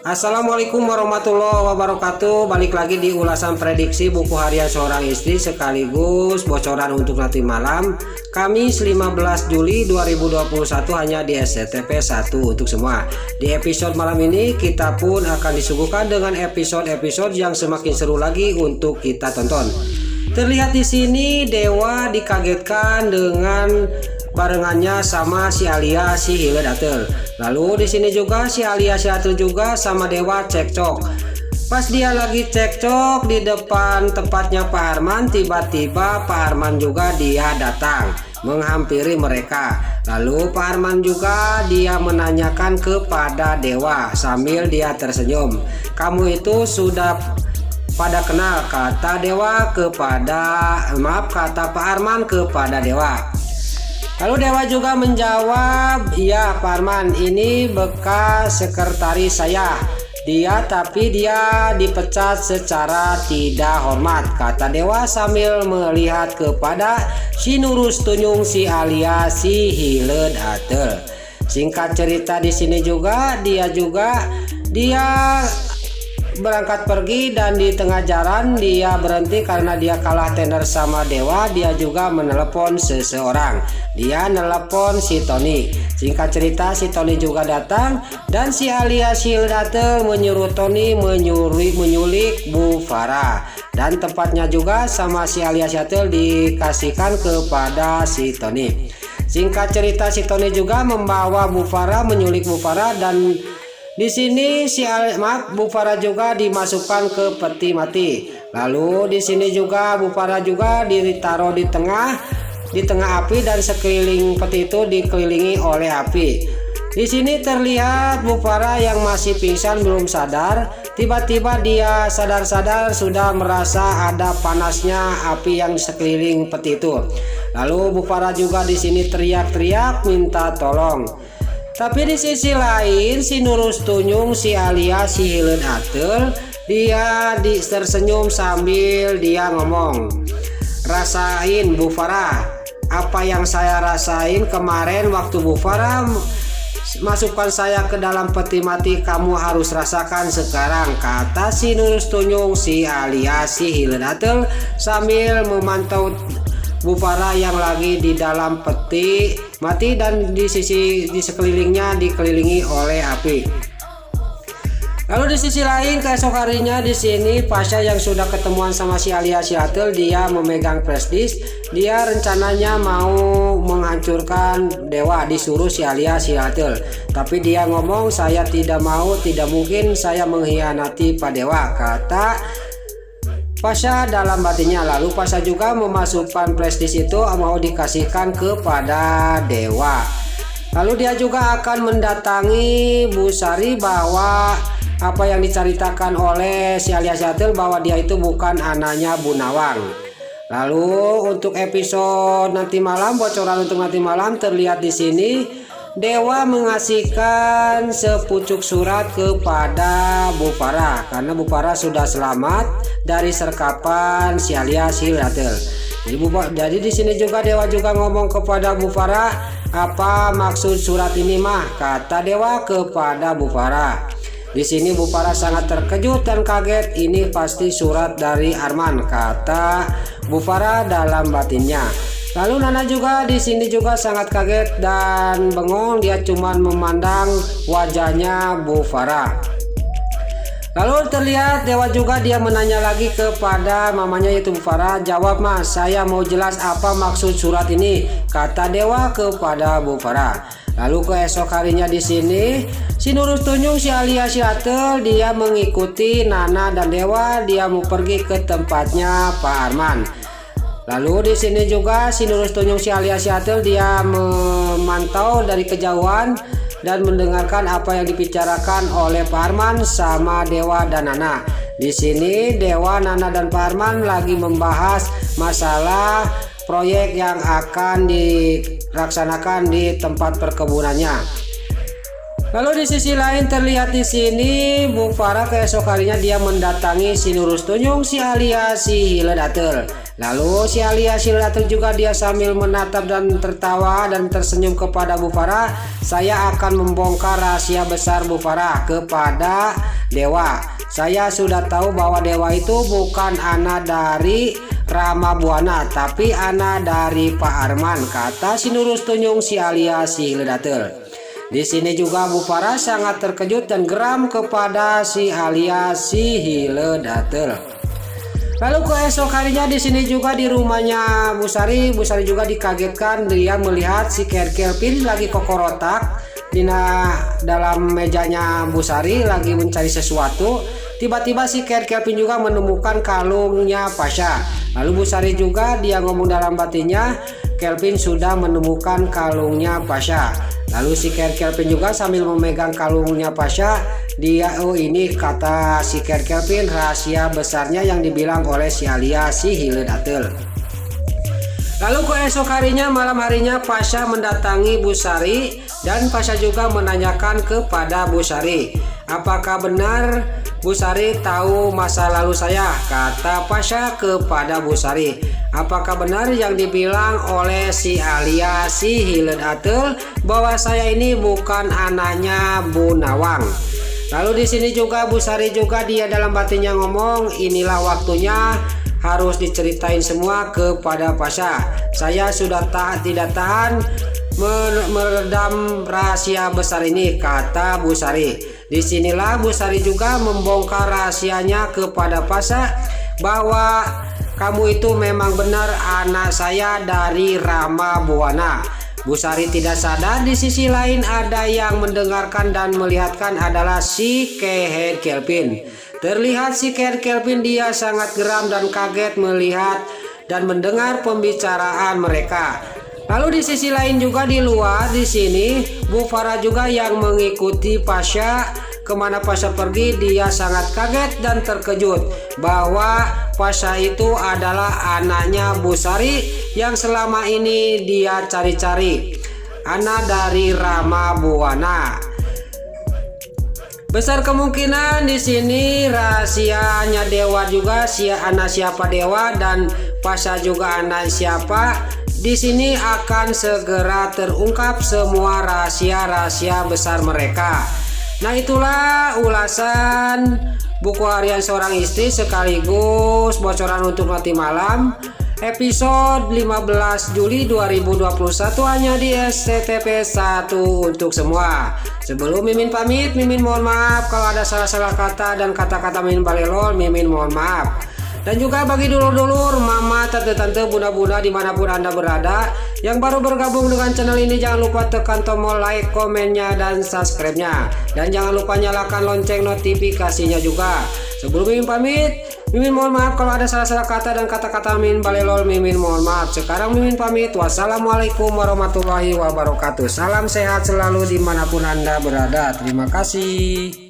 Assalamualaikum warahmatullahi wabarakatuh. Balik lagi di ulasan prediksi buku harian seorang istri sekaligus bocoran untuk nanti malam Kamis 15 Juli 2021 hanya di SCTV 1 untuk semua. Di episode malam ini kita pun akan disuguhkan dengan episode-episode yang semakin seru lagi untuk kita tonton. Terlihat di sini Dewa dikagetkan dengan barengannya sama si Alia si Hiledatel. Lalu di sini juga si Alia si Hiledatel juga sama Dewa cekcok. Pas dia lagi cekcok di depan tempatnya Pak Arman, tiba-tiba Pak Arman juga dia datang menghampiri mereka. Lalu Pak Arman juga dia menanyakan kepada Dewa sambil dia tersenyum, "Kamu itu sudah pada kenal?" kata Dewa kata Pak Arman kepada Dewa. Lalu Dewa juga menjawab, "Iya Pak Arman, ini bekas sekretaris saya. Tapi dia dipecat secara tidak hormat," kata Dewa sambil melihat kepada si Nurus Tunyung si Alia si Hiledatel. Singkat cerita di sini juga dia berangkat pergi dan di tengah jalan dia berhenti karena dia kalah tender sama Dewa. Dia juga menelepon seseorang. Dia menelepon si Tony. Singkat cerita si Tony juga datang dan si Alia si Hiledatel menyuruh Tony menyulik Bu Farah, dan tempatnya juga sama si Alia si Hiledatel dikasihkan kepada si Tony. Singkat cerita si Tony juga membawa Bu Farah, menyulik Bu Farah, dan di sini Bu Farah juga dimasukkan ke peti mati. Lalu di sini juga Bu Farah juga ditaruh di tengah api dan sekeliling peti itu dikelilingi oleh api. Di sini terlihat Bu Farah yang masih pingsan belum sadar. Tiba-tiba dia sadar sudah merasa ada panasnya api yang sekeliling peti itu. Lalu Bu Farah juga di sini teriak-teriak minta tolong. Tapi di sisi lain si Nurus Tunyung si Alia si Hiledatel dia tersenyum sambil dia ngomong, "Rasain Bu Farah apa yang saya rasain kemarin waktu Bu Farah masukkan saya ke dalam peti mati, kamu harus rasakan sekarang," kata si Nurus Tunyung si Alia si Hiledatel sambil memantau Bu Farah yang lagi di dalam peti mati dan di sekelilingnya dikelilingi oleh api. Lalu di sisi lain keesok harinya di sini Pasha yang sudah ketemuan sama si Alia si Hiledatel dia memegang flash disk. Dia rencananya mau menghancurkan Dewa, disuruh si Alia si Hiledatel. Tapi dia ngomong, "Saya tidak mau, tidak mungkin saya mengkhianati Pak Dewa," kata Pasha dalam batinnya. Lalu Pasha juga memasukkan flash disk itu mau dikasihkan kepada Dewa. Lalu dia juga akan mendatangi Bu Sari bahwa apa yang diceritakan oleh si Alia si Hiledatel bahwa dia itu bukan anaknya Bu Nawang. Lalu untuk episode nanti malam, bocoran untuk nanti malam terlihat di sini Dewa mengasihkan sepucuk surat kepada Bu Farah karena Bu Farah sudah selamat dari serkapan si Alia si Hiledatel. Jadi di sini juga Dewa juga ngomong kepada Bu Farah, "Apa maksud surat ini mah?" kata Dewa kepada Bu Farah. Di sini Bu Farah sangat terkejut dan kaget. "Ini pasti surat dari Arman," kata Bu Farah dalam batinnya. Lalu Nana juga di sini juga sangat kaget dan bengong. Dia cuma memandang wajahnya Bu Farah. Lalu terlihat Dewa juga dia menanya lagi kepada mamanya yaitu Bu Farah, "Jawab Mas, saya mau jelas apa maksud surat ini," kata Dewa kepada Bu Farah. Lalu keesok harinya di sini si Nurus Tunyung si Alia si Hiledatel dia mengikuti Nana dan Dewa, dia mau pergi ke tempatnya Pak Arman. Lalu di sini juga si Nurus Tunyung si Alia si Hiledatel dia memantau dari kejauhan dan mendengarkan apa yang dibicarakan oleh Pak Arman sama Dewa dan Nana. Di sini Dewa, Nana dan Pak Arman lagi membahas masalah proyek yang akan dilaksanakan di tempat perkebunannya. Lalu di sisi lain terlihat di sini Bu Farah keesok harinya dia mendatangi si Nurus Tunyung si Alia si Hiledatel. Lalu si Alia si Ledatel juga dia sambil menatap dan tertawa dan tersenyum kepada Bu Farah. Saya akan membongkar rahasia besar Bu Farah kepada Dewa. Saya sudah tahu bahwa Dewa itu bukan anak dari Rama Buana, tapi anak dari Pak Arman, kata si Nurus Tunjung si Alia si Ledatel. Di sini juga Bu Farah sangat terkejut dan geram kepada si Alia si Ledatel. Lalu keesok harinya di sini juga di rumahnya Bu Sari juga dikagetkan dia melihat si Kelvin lagi kokorotak di dalam mejanya Bu Sari lagi mencari sesuatu. Tiba-tiba si Kelvin juga menemukan kalungnya Pasha. Lalu Bu Sari juga dia ngomong dalam batinnya, Kelvin sudah menemukan kalungnya Pasha. Lalu si Kelvin juga sambil memegang kalungnya Pasha, dia ini kata si Kelvin rahasia besarnya yang dibilang oleh si Alia si Ledatel. Lalu keesok harinya malam harinya Pasha mendatangi Bu Sari dan Pasha juga menanyakan kepada Bu Sari, apakah benar Bu Sari tahu masa lalu saya? Kata Pasha kepada Bu Sari, apakah benar yang dibilang oleh si Alia si Ledatel bahwa saya ini bukan anaknya Bu Nawang? Lalu di sini juga Bu Sari juga dia dalam batinnya ngomong, inilah waktunya harus diceritain semua kepada Pasha. Saya sudah tidak tahan meredam rahasia besar ini, kata Bu Sari. Disinilah Bu Sari juga membongkar rahasianya kepada Pasha bahwa kamu itu memang benar anak saya dari Rama Buana. Bu Sari tidak sadar di sisi lain ada yang mendengarkan dan melihatkan adalah si Kelvin. Terlihat si Kelvin dia sangat geram dan kaget melihat dan mendengar pembicaraan mereka. Lalu di sisi lain juga di luar di sini Bu Farah juga yang mengikuti Pasha kemana Pasha pergi. Dia sangat kaget dan terkejut bahwa Pasha itu adalah anaknya Bu Sari yang selama ini dia cari-cari, anak dari Rama Buana. Besar kemungkinan di sini rahasianya Dewa juga anak siapa Dewa dan Pasha juga anak siapa. Di sini akan segera terungkap semua rahasia-rahasia besar mereka. Nah, itulah ulasan buku harian seorang istri sekaligus bocoran untuk nanti malam episode 15 Juli 2021 hanya di SCTV 1 untuk semua. Sebelum Mimin pamit, Mimin mohon maaf kalau ada salah-salah kata dan kata-kata Mimin balelol, Mimin mohon maaf. Dan juga bagi dulur-dulur, mama, tante-tante, bunda-bunda dimanapun anda berada yang baru bergabung dengan channel ini, jangan lupa tekan tombol like, komennya, dan subscribe-nya. Dan jangan lupa nyalakan lonceng notifikasinya juga. Sebelum Mimin pamit, Mimin mohon maaf kalau ada salah-salah kata dan kata-kata Mimin balelol, Mimin mohon maaf. Sekarang Mimin pamit, wassalamualaikum warahmatullahi wabarakatuh. Salam sehat selalu dimanapun anda berada. Terima kasih.